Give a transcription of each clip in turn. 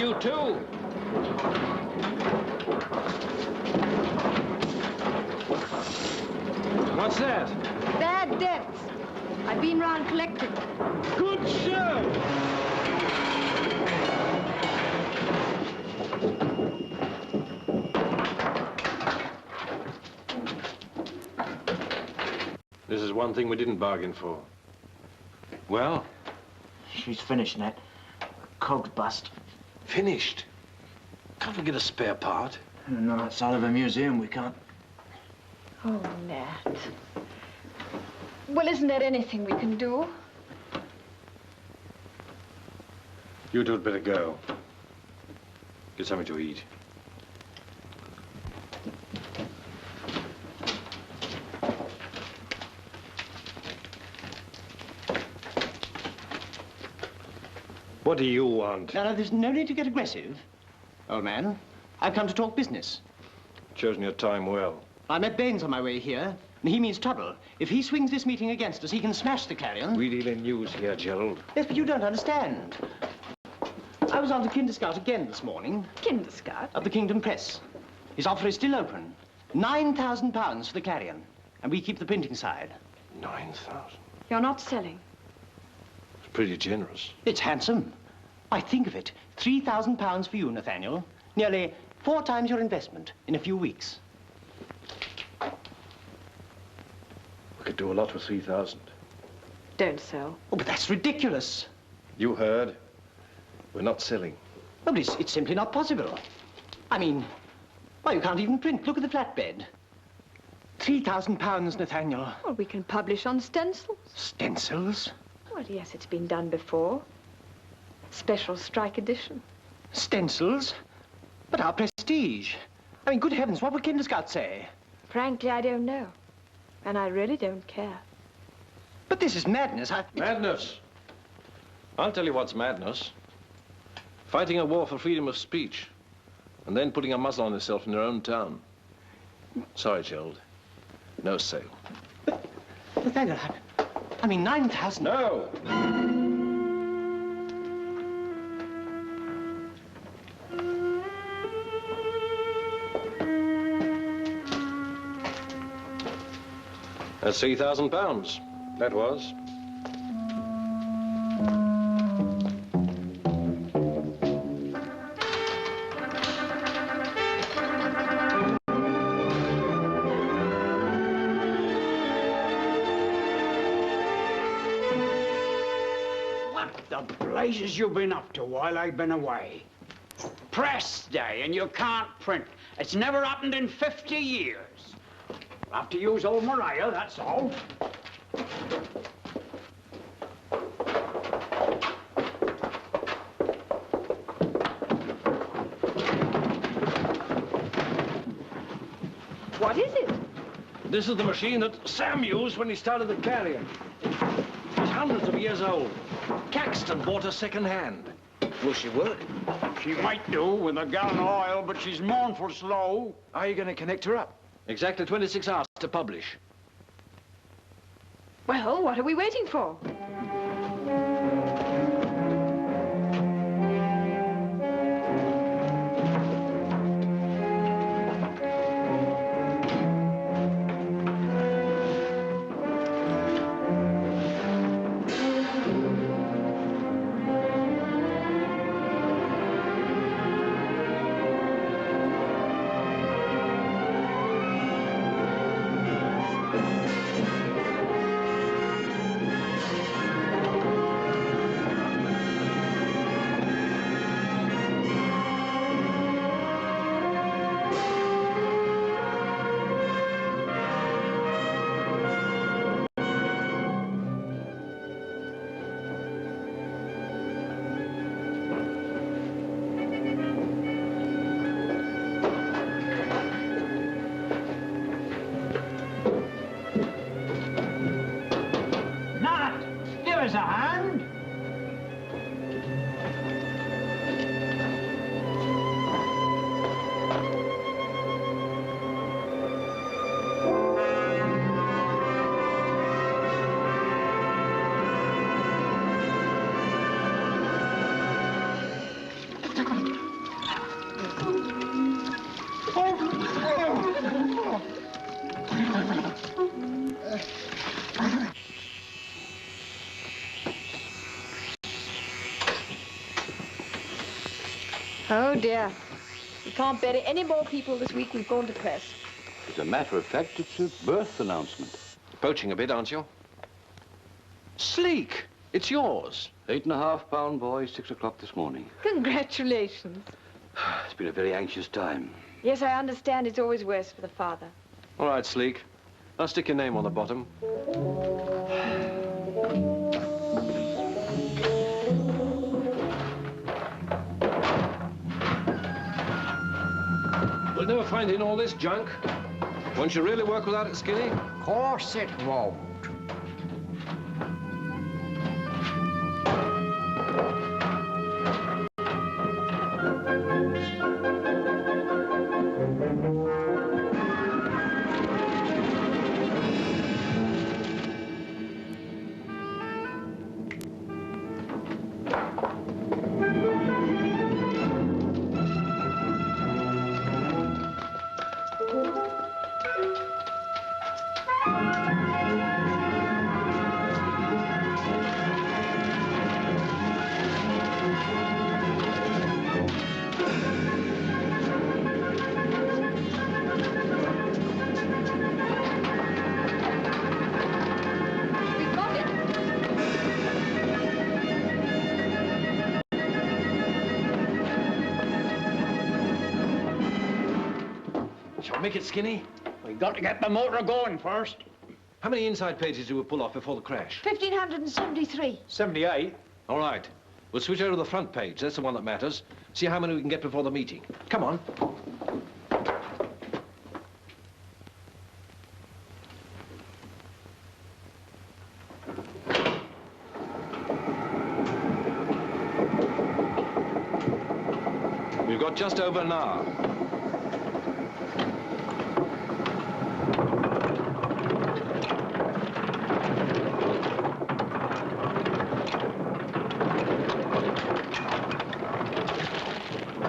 you too. What's that? Bad debts. I've been round collecting. Good show! This is one thing we didn't bargain for. Well? She's finished, Nat. Coke's bust. Finished? Can't we get a spare part? No, outside of a museum, we can't. Oh, Nat. Well, isn't there anything we can do? You two had better go. Get something to eat. What do you want? No, there's no need to get aggressive. Old man, I've come to talk business. Chosen your time well. I met Baines on my way here, and he means trouble. If he swings this meeting against us, he can smash the Clarion. We deal in news here, Gerald. Yes, but you don't understand. I was on to Kinderscout again this morning. Kinderscout? Of the Kingdom Press. His offer is still open. £9,000 for the Clarion, and we keep the printing side. 9,000? You're not selling? It's pretty generous. It's handsome. Why, think of it. £3,000 for you, Nathaniel. Nearly 4 times your investment in a few weeks. We could do a lot with 3,000. Don't sell. Oh, but that's ridiculous. You heard. We're not selling. Well, it's simply not possible. I mean, why, you can't even print. Look at the flatbed. £3,000, Nathaniel. Well, we can publish on stencils. Stencils? Well, yes, it's been done before. Special strike edition. Stencils? But our prestige. I mean, good heavens, what would Kinderscout say? Frankly, I don't know. And I really don't care. But this is madness. Madness? I'll tell you what's madness. Fighting a war for freedom of speech, and then putting a muzzle on yourself in your own town. Sorry, Gerald. No sale. But Nathaniel, I mean, 9,000... No! That's £3,000. That was. What the blazes you been up to while I've been away? Press day, and you can't print. It's never happened in 50 years. I'll have to use old Maria, that's all. What is it? This is the machine that Sam used when he started the Clarion. It's hundreds of years old. Caxton bought her second-hand. Will she work? She might do with a gallon of oil, but she's mournful slow. How are you going to connect her up? Exactly 26 hours to publish. Well, what are we waiting for? Oh, dear. We can't bury any more people this week. We've gone to press. As a matter of fact, it's a birth announcement. Poaching a bit, aren't you? Sleek, it's yours. 8.5-pound boy, 6 o'clock this morning. Congratulations. It's been a very anxious time. Yes, I understand it's always worse for the father. All right, Sleek. I'll stick your name on the bottom. We'll never find in all this junk. Won't you really work without it, Skinny? Of course it won't. We've got it. Shall we make it, Skinny? We got to get the motor going first. How many inside pages do we pull off before the crash? 1,573. 78. All right. We'll switch over to the front page. That's the one that matters. See how many we can get before the meeting. Come on. We've got just over an hour.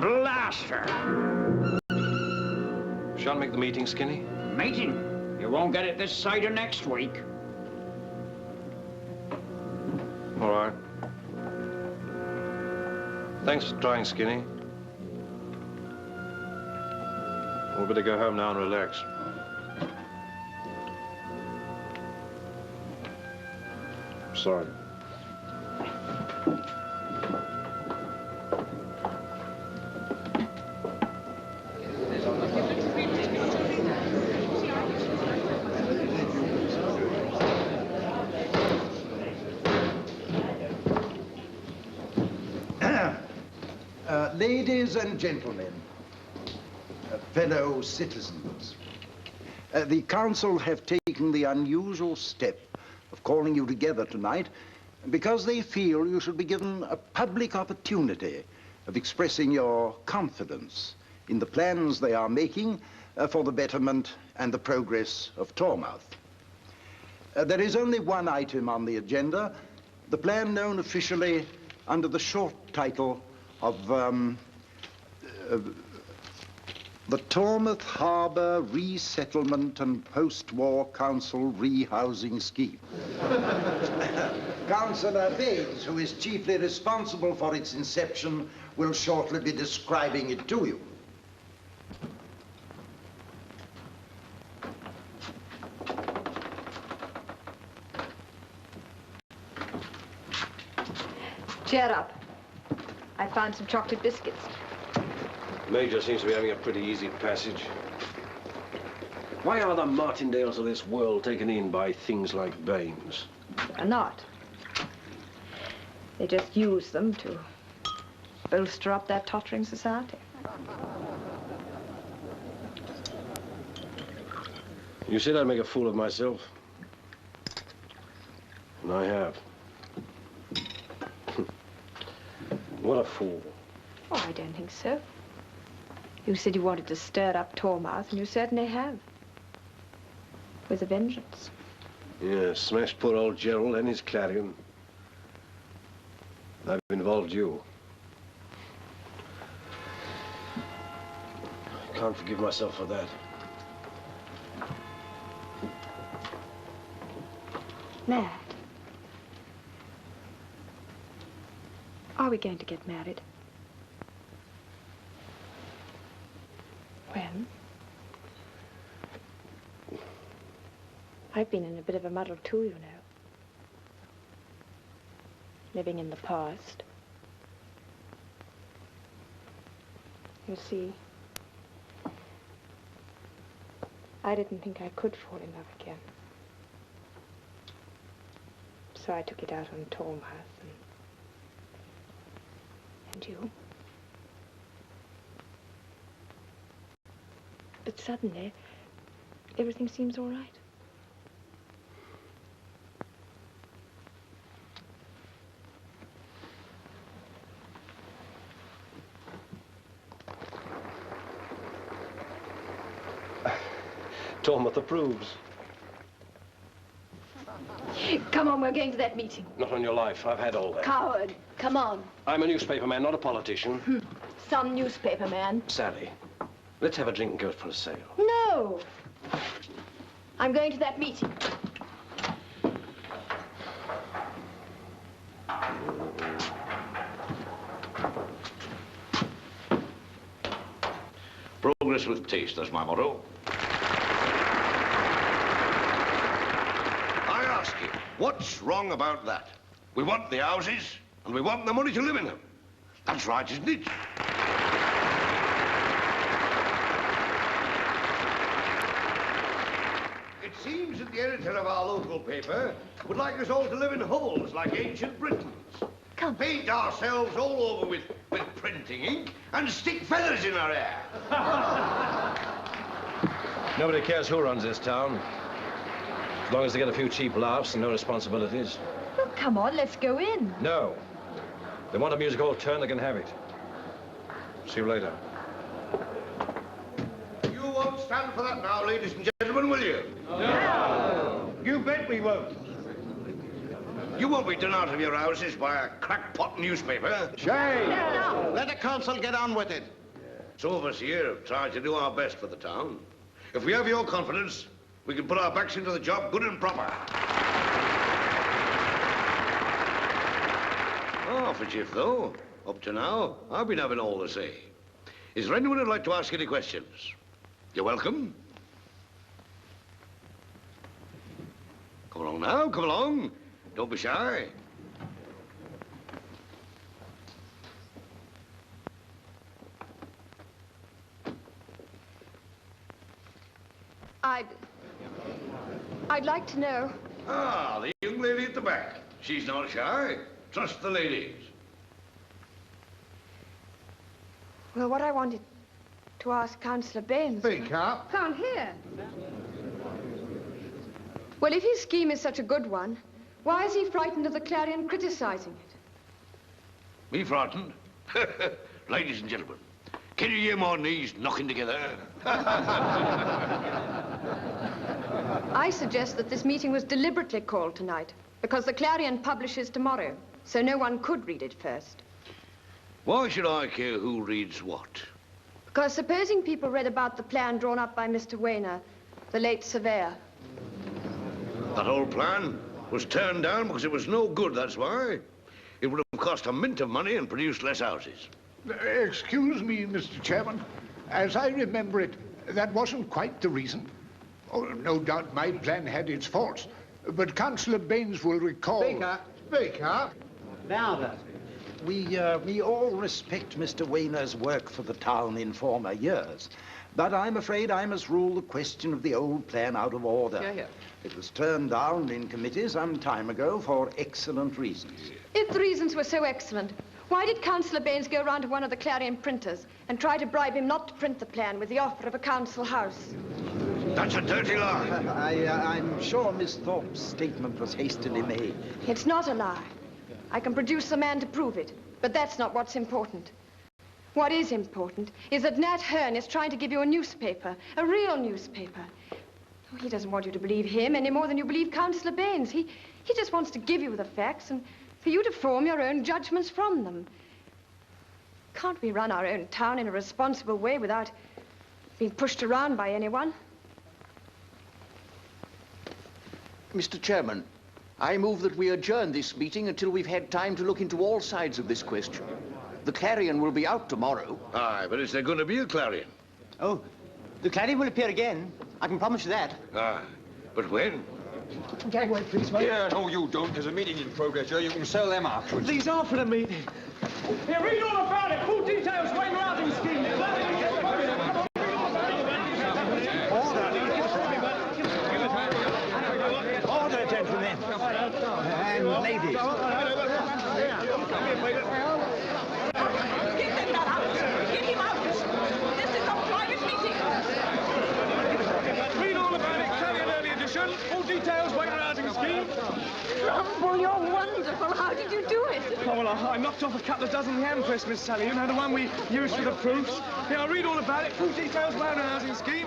Blaster. Shan't make the meeting, Skinny. Meeting. You won't get it this side of next week. All right. Thanks for trying, Skinny. We'll better go home now and relax. Sorry. Ladies and gentlemen, fellow citizens, the council have taken the unusual step of calling you together tonight because they feel you should be given a public opportunity of expressing your confidence in the plans they are making for the betterment and the progress of Tormouth. There is only one item on the agenda, the plan known officially under the short title of the Tormouth Harbour Resettlement and Post-War Council Rehousing Scheme. Councillor Baines, who is chiefly responsible for its inception, will shortly be describing it to you. Cheer up. I found some chocolate biscuits. Major seems to be having a pretty easy passage. Why are the Martindales of this world taken in by things like Baines? They're not. They just use them to bolster up their tottering society. You said I'd make a fool of myself. And I have. What a fool. Oh, I don't think so. You said you wanted to stir up Tormouth, and you certainly have. With a vengeance. Yeah, smashed poor old Gerald and his Clarion. I've involved you. I can't forgive myself for that. Nat. Are we going to get married? I've been in a bit of a muddle too, you know. Living in the past. You see, I didn't think I could fall in love again. So I took it out on Tormouth and you. But suddenly, everything seems all right. Tormouth approves. Come on, we're going to that meeting. Not on your life. I've had all that. Coward, come on. I'm a newspaper man, not a politician. Some newspaper man. Sally, let's have a drink and go for a sail. No. I'm going to that meeting. Progress with taste, that's my motto. I ask you, what's wrong about that? We want the houses, and we want the money to live in them. That's right, isn't it? It seems that the editor of our local paper would like us all to live in holes like ancient Britons. Come. Paint ourselves all over with printing ink and stick feathers in our hair. Nobody cares who runs this town. As long as they get a few cheap laughs and no responsibilities. Well, come on, let's go in. No. They want a music hall turn, they can have it. See you later. You won't stand for that now, ladies and gentlemen, will you? No! You bet we won't. You won't be done out of your houses by a crackpot newspaper. Shame! No. Let the council get on with it. Some of us here have tried to do our best for the town. If we have your confidence, we can put our backs into the job good and proper. Oh, for Jiff, though. Up to now, I've been having all the say. Is there anyone who'd like to ask any questions? You're welcome. Come along now, come along. Don't be shy. I'd like to know. Ah, the young lady at the back. She's not shy. Trust the ladies. Well, what I wanted to ask Councillor Baines... Speak up. Can't hear. Well, if his scheme is such a good one, why is he frightened of the Clarion criticizing it? Me frightened? Ladies and gentlemen, can you hear my knees knocking together? I suggest that this meeting was deliberately called tonight because the Clarion publishes tomorrow, so no one could read it first. Why should I care who reads what? Because supposing people read about the plan drawn up by Mr. Wayner, the late surveyor. That old plan was turned down because it was no good, that's why. It would have cost a mint of money and produced less houses. Excuse me, Mr. Chairman. As I remember it, that wasn't quite the reason. Oh, no doubt my plan had its faults, but Councillor Baines will recall... Speak up. Louder. We all respect Mr. Wayner's work for the town in former years, but I'm afraid I must rule the question of the old plan out of order. Hear, hear. It was turned down in committee some time ago for excellent reasons. If the reasons were so excellent, why did Councillor Baines go round to one of the Clarion printers and try to bribe him not to print the plan with the offer of a council house? That's a dirty lie. I'm sure Miss Thorpe's statement was hastily made. It's not a lie. I can produce the man to prove it, but that's not what's important. What is important is that Nat Hearn is trying to give you a newspaper, a real newspaper. Oh, he doesn't want you to believe him any more than you believe Councillor Baines. He just wants to give you the facts and for you to form your own judgments from them. Can't we run our own town in a responsible way without being pushed around by anyone? Mr. Chairman, I move that we adjourn this meeting until we've had time to look into all sides of this question. The Clarion will be out tomorrow. Aye, but is there going to be a Clarion? Oh, the Clarion will appear again. I can promise you that. Aye, but when? Gangway, please, mate. Yeah, no, you don't. There's a meeting in progress here. You can sell them afterwards. These are for the meeting. Here, read all about it. Full details, waiting routing scheme. Order, gentlemen. And ladies. Get them out! Get him out! This is a private meeting! Read all about it. Clarion early edition. Full details, weight routing scheme. Rumble, you're wonderful. How did you do it? Oh, well, I knocked off a couple of dozen hand press, Miss Sally. You know, the one we used for the proofs. Here, I'll read all about it. Full details, weight routing scheme.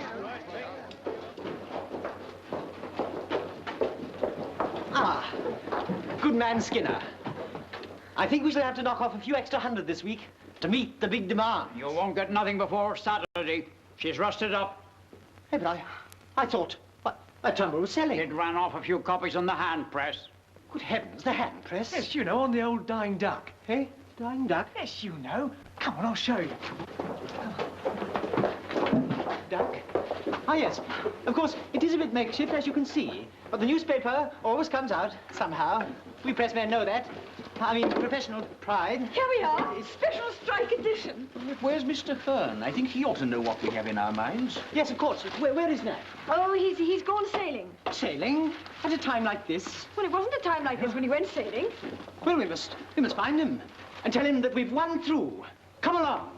Ah, good man Skinner. I think we shall have to knock off a few extra hundred this week to meet the big demand. You won't get nothing before Saturday. She's rusted up. Hey, but I thought a tumble was selling. It ran off a few copies on the hand press. Good heavens, the hand press? Yes, you know, on the old Dying Duck. Hey, Dying Duck? Yes, you know. Come on, I'll show you. Duck? Ah, yes. Of course, it is a bit makeshift, as you can see. But the newspaper always comes out, somehow. We pressmen know that. I mean, professional pride. Here we are, special strike edition. Where's Mr. Hearn? I think he ought to know what we have in our minds. Yes, of course. Where is Nat? Oh, he's gone sailing. Sailing? At a time like this? Well, it wasn't a time like this when he went sailing. Well, we must find him and tell him that we've won through. Come along.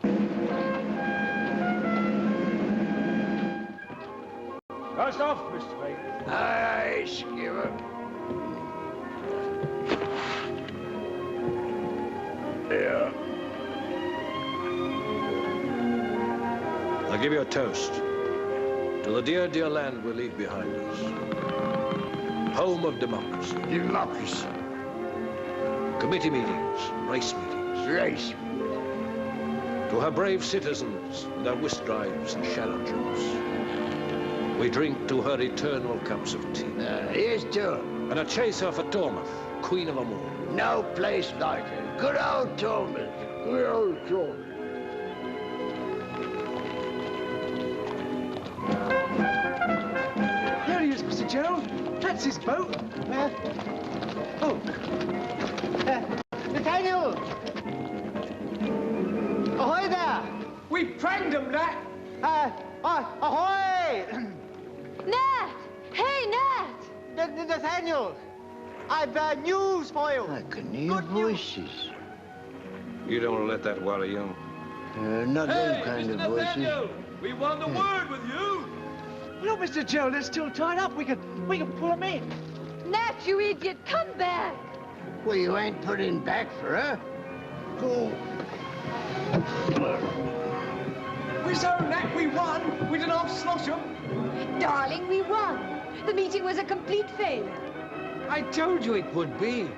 First off, Mr. Baker. Aye, skipper. Yeah. I'll give you a toast to the dear, dear land we leave behind us. Home of democracy. Democracy. Committee meetings, race meetings. Race. To her brave citizens, their whist drives and shadow jumps. We drink to her eternal cups of tea. Here's to her. And a chase her for Tormouth, queen of them all. No place like it. Good old Tormouth. Good old Tormouth. There he is, Mr. Gerald. That's his boat. Nathaniel! Ahoy there! We pranked him, Nat. Ahoy! Nat! Hey, Nat! Nathaniel! I've news for you. I can hear voices. You don't want to let that worry you. Not those kind of voices. We won the word with you. Look, Mr. Gerald, they're still tied up. We can pull them in. Nat, you idiot, come back! Well, you ain't putting back for her. Go. We so, Nat, we won. We didn't half slosh them. Darling, we won. The meeting was a complete failure. I told you it would be.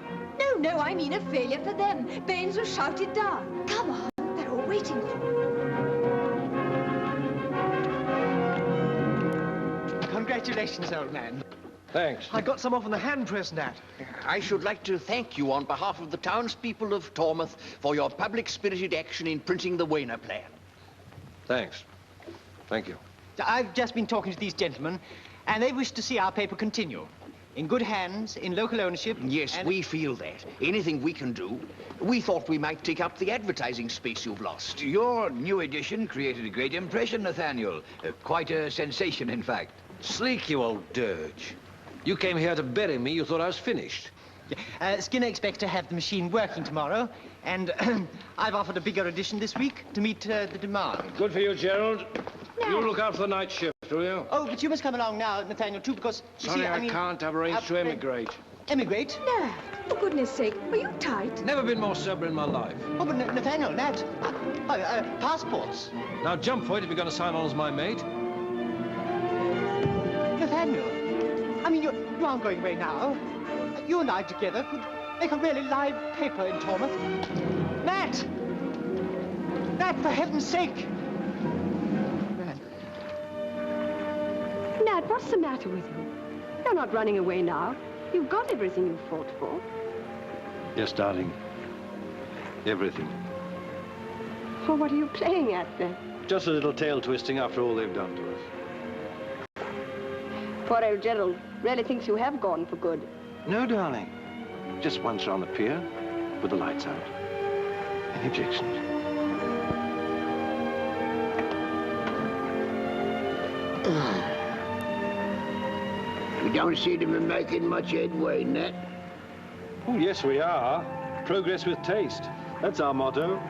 No, I mean a failure for them. Baines was shouted down. Come on, they're all waiting for you. Congratulations, old man. Thanks. I got some off on the hand press, Nat. I should like to thank you on behalf of the townspeople of Tormouth for your public-spirited action in printing the Wayner plan. Thanks. Thank you. I've just been talking to these gentlemen, and they wish to see our paper continue. In good hands, in local ownership. Yes, we feel that. Anything we can do. We thought we might take up the advertising space you've lost. Your new edition created a great impression, Nathaniel. Quite a sensation, in fact. Sleek, you old dirge. You came here to bury me. You thought I was finished. Skinner expects to have the machine working tomorrow, and I've offered a bigger edition this week to meet the demand. Good for you, Gerald. You look out for the night shift, will you? Oh, but you must come along now, Nathaniel, too, because, you Sorry, see, I mean... can't. I've arranged to emigrate. Emigrate? Nat, for goodness sake, are you tight? Never been more sober in my life. Oh, but Nathaniel, Nat, passports. Now jump for it if you're going to sign on as my mate. Nathaniel, I mean, you aren't going away now. You and I together could make a really live paper in Tormouth. Nat! Nat, for heaven's sake! Nat, what's the matter with you? You're not running away now. You've got everything you fought for. Yes, darling. Everything. Well, what are you playing at, then? Just a little tail twisting after all they've done to us. Poor old Gerald really thinks you have gone for good. No, darling. Just once round the pier, with the lights out. Any objections? We don't seem to be making much headway, Nat. Oh, yes, we are. Progress with taste. That's our motto.